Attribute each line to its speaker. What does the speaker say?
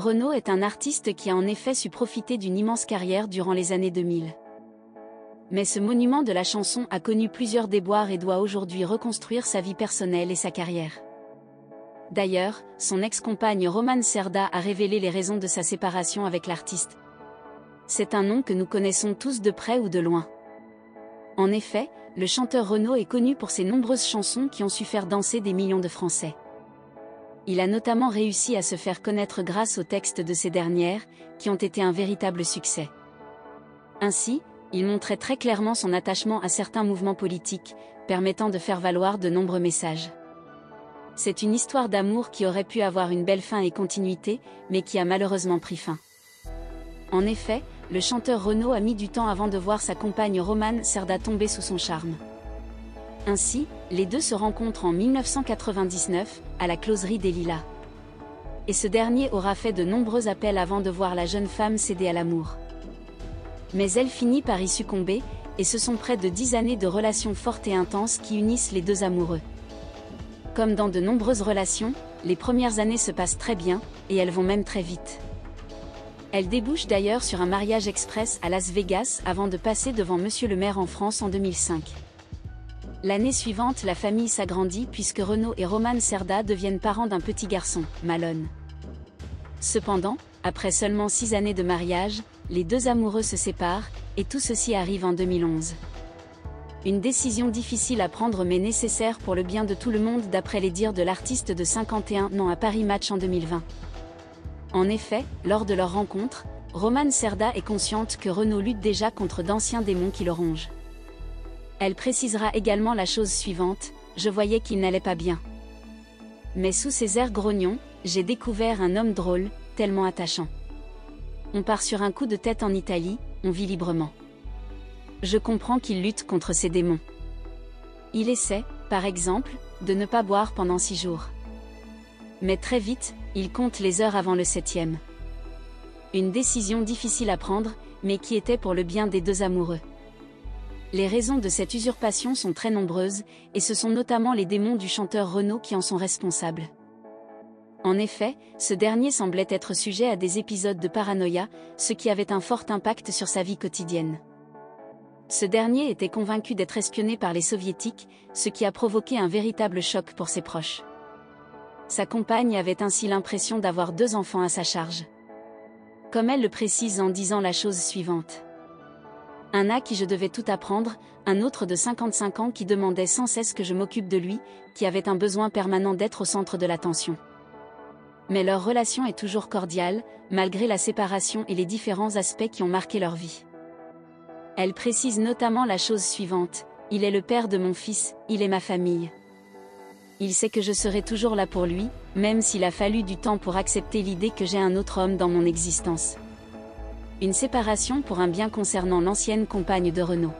Speaker 1: Renaud est un artiste qui a en effet su profiter d'une immense carrière durant les années 2000. Mais ce monument de la chanson a connu plusieurs déboires et doit aujourd'hui reconstruire sa vie personnelle et sa carrière. D'ailleurs, son ex-compagne Romane Cerda a révélé les raisons de sa séparation avec l'artiste. C'est un nom que nous connaissons tous de près ou de loin. En effet, le chanteur Renaud est connu pour ses nombreuses chansons qui ont su faire danser des millions de Français. Il a notamment réussi à se faire connaître grâce aux textes de ces dernières, qui ont été un véritable succès. Ainsi, il montrait très clairement son attachement à certains mouvements politiques, permettant de faire valoir de nombreux messages. C'est une histoire d'amour qui aurait pu avoir une belle fin et continuité, mais qui a malheureusement pris fin. En effet, le chanteur Renaud a mis du temps avant de voir sa compagne Romane Cerda tomber sous son charme. Ainsi, les deux se rencontrent en 1999, à la Closerie des Lilas. Et ce dernier aura fait de nombreux appels avant de voir la jeune femme céder à l'amour. Mais elle finit par y succomber, et ce sont près de 10 années de relations fortes et intenses qui unissent les deux amoureux. Comme dans de nombreuses relations, les premières années se passent très bien, et elles vont même très vite. Elles débouchent d'ailleurs sur un mariage express à Las Vegas avant de passer devant Monsieur le maire en France en 2005. L'année suivante, la famille s'agrandit puisque Renaud et Romane Cerda deviennent parents d'un petit garçon, Malone. Cependant, après seulement 6 années de mariage, les deux amoureux se séparent, et tout ceci arrive en 2011. Une décision difficile à prendre mais nécessaire pour le bien de tout le monde d'après les dires de l'artiste de 51 ans à Paris Match en 2020. En effet, lors de leur rencontre, Romane Cerda est consciente que Renaud lutte déjà contre d'anciens démons qui le rongent. Elle précisera également la chose suivante: je voyais qu'il n'allait pas bien. Mais sous ses airs grognons, j'ai découvert un homme drôle, tellement attachant. On part sur un coup de tête en Italie, on vit librement. Je comprends qu'il lutte contre ses démons. Il essaie, par exemple, de ne pas boire pendant 6 jours. Mais très vite, il compte les heures avant le 7e. Une décision difficile à prendre, mais qui était pour le bien des deux amoureux. Les raisons de cette usurpation sont très nombreuses, et ce sont notamment les démons du chanteur Renaud qui en sont responsables. En effet, ce dernier semblait être sujet à des épisodes de paranoïa, ce qui avait un fort impact sur sa vie quotidienne. Ce dernier était convaincu d'être espionné par les soviétiques, ce qui a provoqué un véritable choc pour ses proches. Sa compagne avait ainsi l'impression d'avoir 2 enfants à sa charge. Comme elle le précise en disant la chose suivante. Un à qui je devais tout apprendre, un autre de 55 ans qui demandait sans cesse que je m'occupe de lui, qui avait un besoin permanent d'être au centre de l'attention. Mais leur relation est toujours cordiale, malgré la séparation et les différents aspects qui ont marqué leur vie. Elle précise notamment la chose suivante: il est le père de mon fils, il est ma famille. Il sait que je serai toujours là pour lui, même s'il a fallu du temps pour accepter l'idée que j'ai un autre homme dans mon existence. Une séparation pour un bien concernant l'ancienne compagne de Renaud.